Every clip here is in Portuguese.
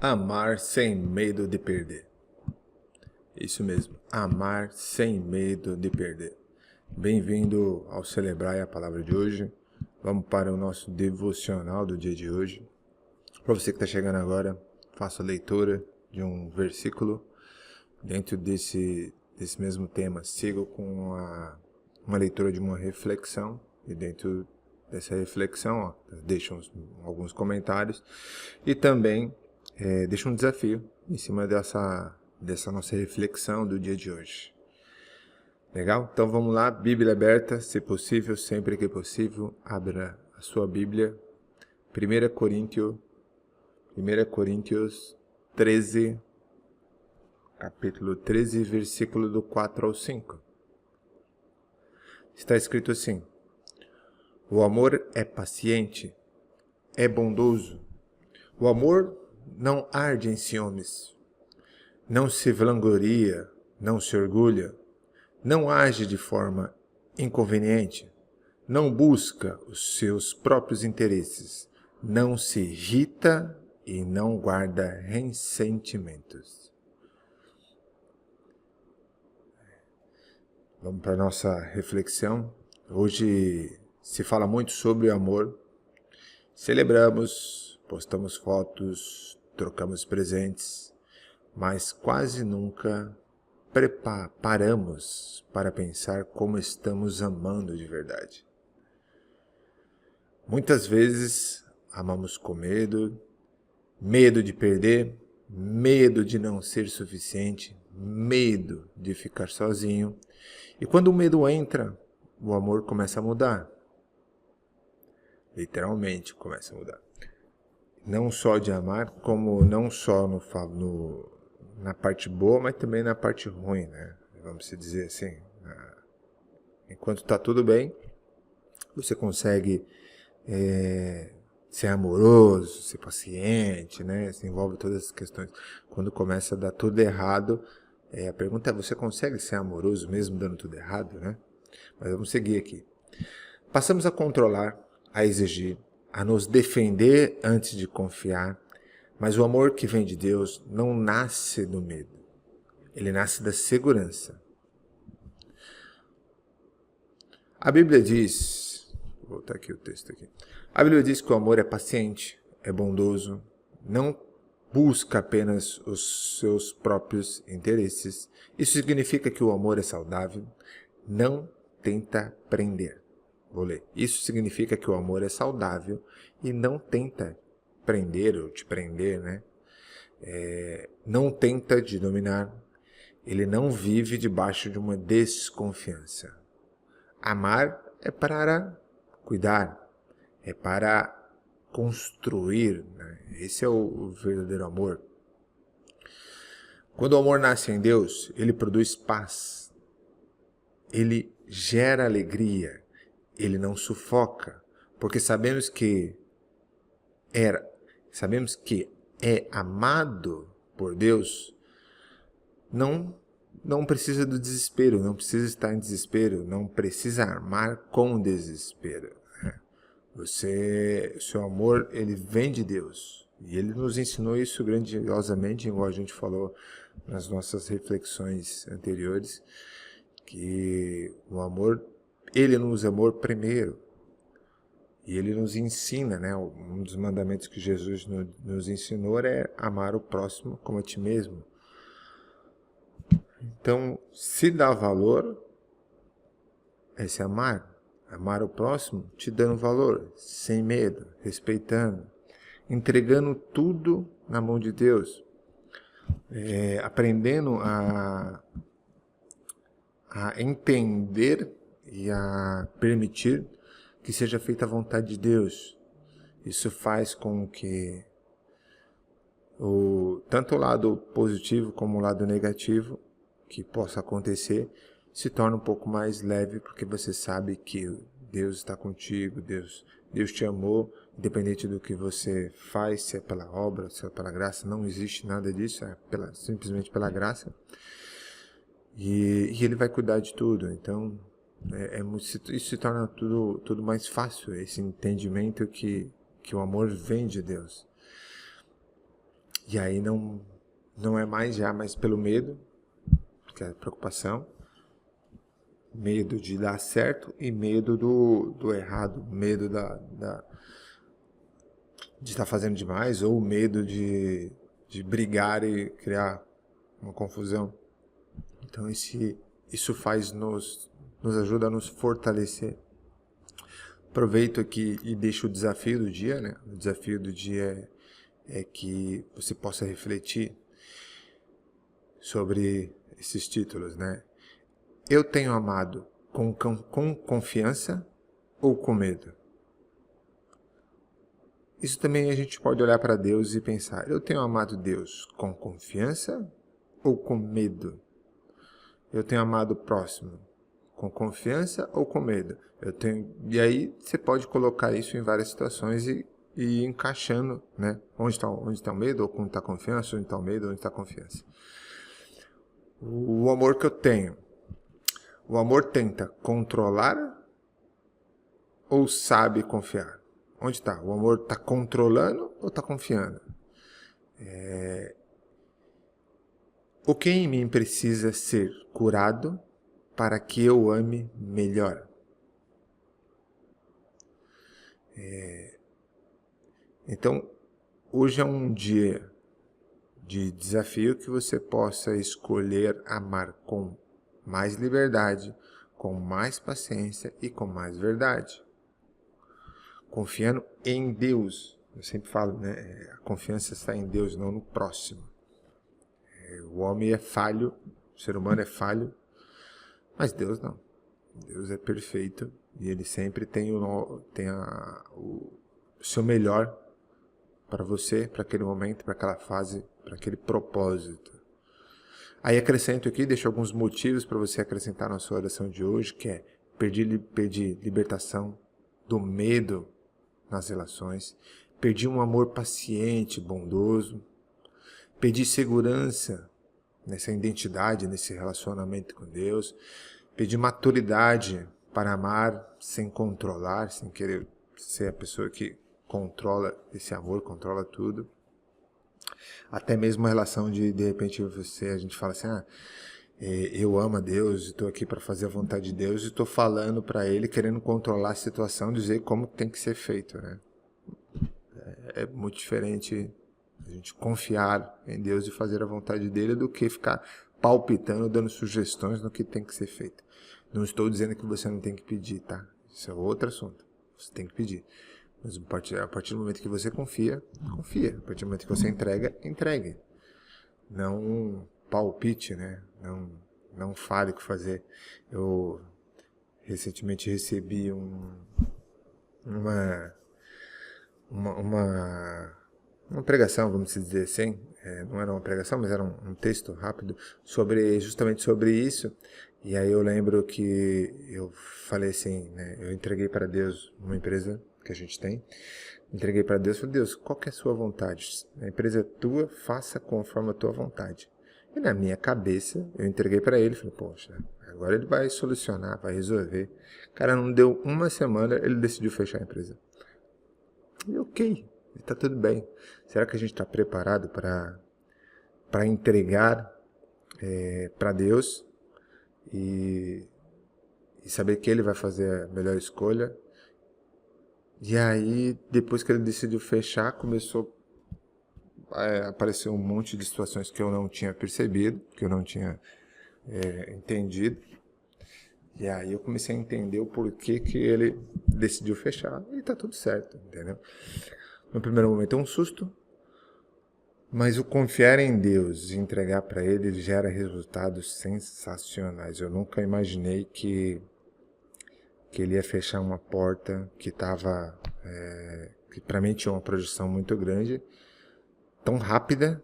Amar sem medo de perder. Isso mesmo, amar sem medo de perder. Bem-vindo ao Celebrar a Palavra de hoje. Vamos para o nosso devocional do dia de hoje. Para você que está chegando agora, faça a leitura de um versículo dentro desse mesmo tema. Siga com uma leitura de uma reflexão e dentro dessa reflexão, deixa alguns comentários e também deixa um desafio em cima dessa nossa reflexão do dia de hoje. Legal? Então vamos lá, Bíblia aberta, se possível, sempre que possível, abra a sua Bíblia. 1 Coríntios 13, capítulo 13, versículo do 4 ao 5. Está escrito assim: o amor é paciente, é bondoso. O amor não arde em ciúmes, não se vangloria, não se orgulha, não age de forma inconveniente, não busca os seus próprios interesses, não se irrita e não guarda ressentimentos. Vamos para a nossa reflexão. Hoje se fala muito sobre o amor. Celebramos, postamos fotos, trocamos presentes, mas quase nunca paramos para pensar como estamos amando de verdade. Muitas vezes amamos com medo, medo de perder, medo de não ser suficiente, medo de ficar sozinho. E quando o medo entra, o amor começa a mudar. Literalmente começa a mudar. Não só de amar, como não só na parte boa, mas também na parte ruim, né? Vamos dizer assim. Enquanto está tudo bem, você consegue ser amoroso, ser paciente, né? Se envolve todas as questões. Quando começa a dar tudo errado, a pergunta é: você consegue ser amoroso mesmo dando tudo errado, né? Mas vamos seguir aqui. Passamos a controlar, a exigir, a nos defender antes de confiar, mas o amor que vem de Deus não nasce do medo, ele nasce da segurança. A Bíblia diz, vou voltar aqui o texto aqui. A Bíblia diz que o amor é paciente, é bondoso, não busca apenas os seus próprios interesses. Isso significa que o amor é saudável, não tenta prender. Vou ler. Isso significa que o amor é saudável e não tenta prender ou te prender, né? Não tenta te dominar. Ele não vive debaixo de uma desconfiança. Amar é para cuidar, é para construir, né? Esse é o verdadeiro amor. Quando o amor nasce em Deus, ele produz paz, ele gera alegria, ele não sufoca, porque sabemos que é amado por Deus. Não precisa do desespero, não precisa estar em desespero, não precisa amar com desespero. Seu amor, ele vem de Deus. E ele nos ensinou isso grandiosamente, igual a gente falou nas nossas reflexões anteriores, que o amor, ele nos amou primeiro. E ele nos ensina, né? Um dos mandamentos que Jesus nos ensinou é amar o próximo como a ti mesmo. Então, se dá valor, é se amar. Amar o próximo te dando valor, sem medo, respeitando, entregando tudo na mão de Deus. Aprendendo a entender e a permitir que seja feita a vontade de Deus. Isso faz com que tanto o lado positivo como o lado negativo que possa acontecer se torne um pouco mais leve, porque você sabe que Deus está contigo, Deus te amou, independente do que você faz, se é pela obra, se é pela graça, não existe nada disso, simplesmente pela graça. E ele vai cuidar de tudo. Então, isso se torna tudo mais fácil, esse entendimento que o amor vem de Deus. E aí não é mais já, mas pelo medo, que é a preocupação, medo de dar certo e medo do errado, medo de estar fazendo demais, ou medo de brigar e criar uma confusão. Então isso nos ajuda a nos fortalecer. Aproveito aqui e deixo o desafio do dia, né? O desafio do dia é que você possa refletir sobre esses títulos, né? Eu tenho amado com confiança ou com medo? Isso também a gente pode olhar para Deus e pensar, eu tenho amado Deus com confiança ou com medo? Eu tenho amado o próximo com confiança ou com medo? E aí você pode colocar isso em várias situações e ir encaixando, né? Onde está o medo, ou onde está a confiança, onde está o medo, onde está a confiança. O amor que eu tenho. O amor tenta controlar ou sabe confiar? Onde está? O amor está controlando ou está confiando? O que em mim precisa ser curado para que eu ame melhor? Então, hoje é um dia de desafio que você possa escolher amar com mais liberdade, com mais paciência e com mais verdade. Confiando em Deus. Eu sempre falo, né? A confiança está em Deus, não no próximo. O homem é falho, o ser humano é falho, mas Deus não. Deus é perfeito e Ele sempre tem o seu melhor para você, para aquele momento, para aquela fase, para aquele propósito. Aí acrescento aqui, deixo alguns motivos para você acrescentar na sua oração de hoje, que é pedir libertação do medo nas relações, pedir um amor paciente, bondoso, pedir segurança nessa identidade, nesse relacionamento com Deus, pedir maturidade para amar sem controlar, sem querer ser a pessoa que controla esse amor, controla tudo. Até mesmo a relação de repente a gente fala assim, eu amo a Deus, estou aqui para fazer a vontade de Deus e estou falando para Ele, querendo controlar a situação, dizer como tem que ser feito, né? É muito diferente a gente confiar em Deus e fazer a vontade dEle do que ficar palpitando, dando sugestões no que tem que ser feito. Não estou dizendo que você não tem que pedir, tá? Isso é outro assunto. Você tem que pedir. Mas a partir do momento que você confia, confia. A partir do momento que você entrega, entregue. Não palpite, né? Não fale o que fazer. Eu recentemente recebi uma pregação, vamos dizer assim. Não era uma pregação, mas era um texto rápido justamente sobre isso. E aí eu lembro que eu falei assim, né? Eu entreguei para Deus uma empresa que a gente tem, entreguei para Deus, falei, Deus, qual que é a sua vontade? A empresa é tua, faça conforme a tua vontade. E na minha cabeça, eu entreguei para ele, falei, poxa, agora ele vai solucionar, vai resolver. Cara, não deu uma semana, ele decidiu fechar a empresa. E ok, está tudo bem. Será que a gente está preparado para entregar para Deus e saber que Ele vai fazer a melhor escolha? E aí, depois que ele decidiu fechar, começou a aparecer um monte de situações que eu não tinha percebido, que eu não tinha entendido. E aí eu comecei a entender o porquê que ele decidiu fechar e tá tudo certo, entendeu? No primeiro momento é um susto, mas o confiar em Deus e entregar para Ele gera resultados sensacionais. Eu nunca imaginei que ele ia fechar uma porta que estava, que para mim tinha uma projeção muito grande, tão rápida,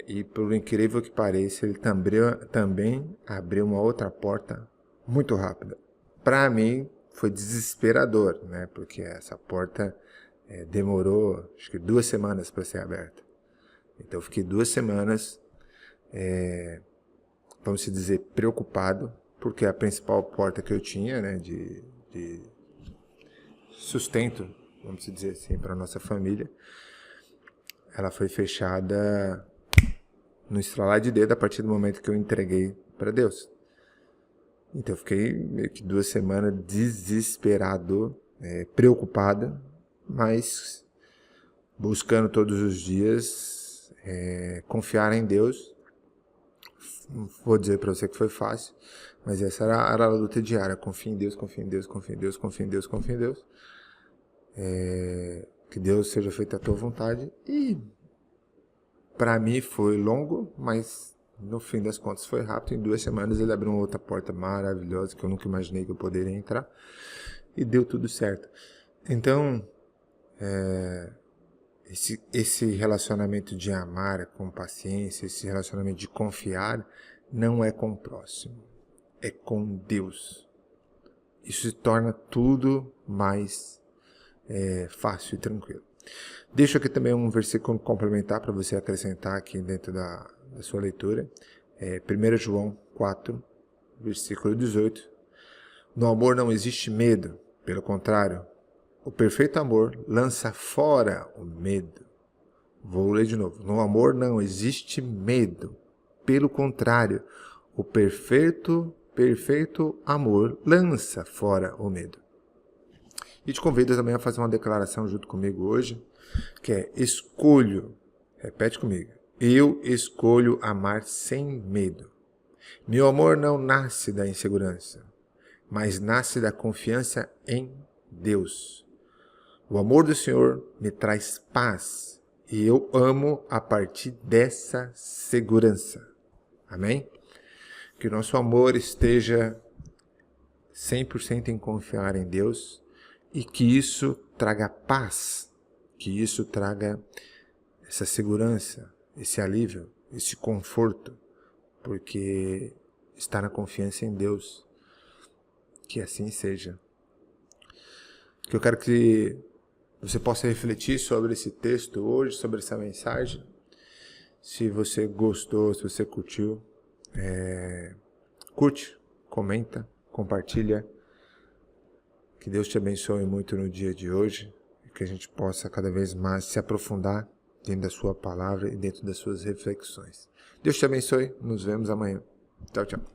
e por incrível que pareça, ele também abriu uma outra porta muito rápida. Para mim foi desesperador, né? Porque essa porta demorou, acho que 2 semanas para ser aberta. Então eu fiquei 2 semanas, vamos dizer, preocupado, porque a principal porta que eu tinha, né, de sustento, vamos dizer assim, para a nossa família, ela foi fechada no estralar de dedo a partir do momento que eu entreguei para Deus. Então eu fiquei meio que 2 semanas desesperado, preocupado, mas buscando todos os dias confiar em Deus. Não vou dizer para você que foi fácil, mas essa era a luta diária. Confia em Deus, confia em Deus, confia em Deus, confia em Deus, confia em Deus. Que Deus seja feita a tua vontade. E para mim foi longo, mas no fim das contas foi rápido. Em 2 semanas ele abriu uma outra porta maravilhosa que eu nunca imaginei que eu poderia entrar. E deu tudo certo. Então, esse relacionamento de amar com paciência, esse relacionamento de confiar, não é com o próximo, é com Deus. Isso se torna tudo mais fácil e tranquilo. Deixo aqui também um versículo complementar para você acrescentar aqui dentro da sua leitura. 1 João 4, versículo 18. No amor não existe medo, pelo contrário, o perfeito amor lança fora o medo. Vou ler de novo. No amor não existe medo, pelo contrário, o perfeito amor lança fora o medo. E te convido também a fazer uma declaração junto comigo hoje, que é escolho, repete comigo, eu escolho amar sem medo. Meu amor não nasce da insegurança, mas nasce da confiança em Deus. O amor do Senhor me traz paz e eu amo a partir dessa segurança. Amém? Que o nosso amor esteja 100% em confiar em Deus e que isso traga paz, que isso traga essa segurança, esse alívio, esse conforto, porque está na confiança em Deus. Que assim seja. Que eu quero que você possa refletir sobre esse texto hoje, sobre essa mensagem. Se você gostou, se você curtiu, curte, comenta, compartilha. Que Deus te abençoe muito no dia de hoje e que a gente possa cada vez mais se aprofundar dentro da sua palavra e dentro das suas reflexões. Deus te abençoe, nos vemos amanhã. Tchau, tchau.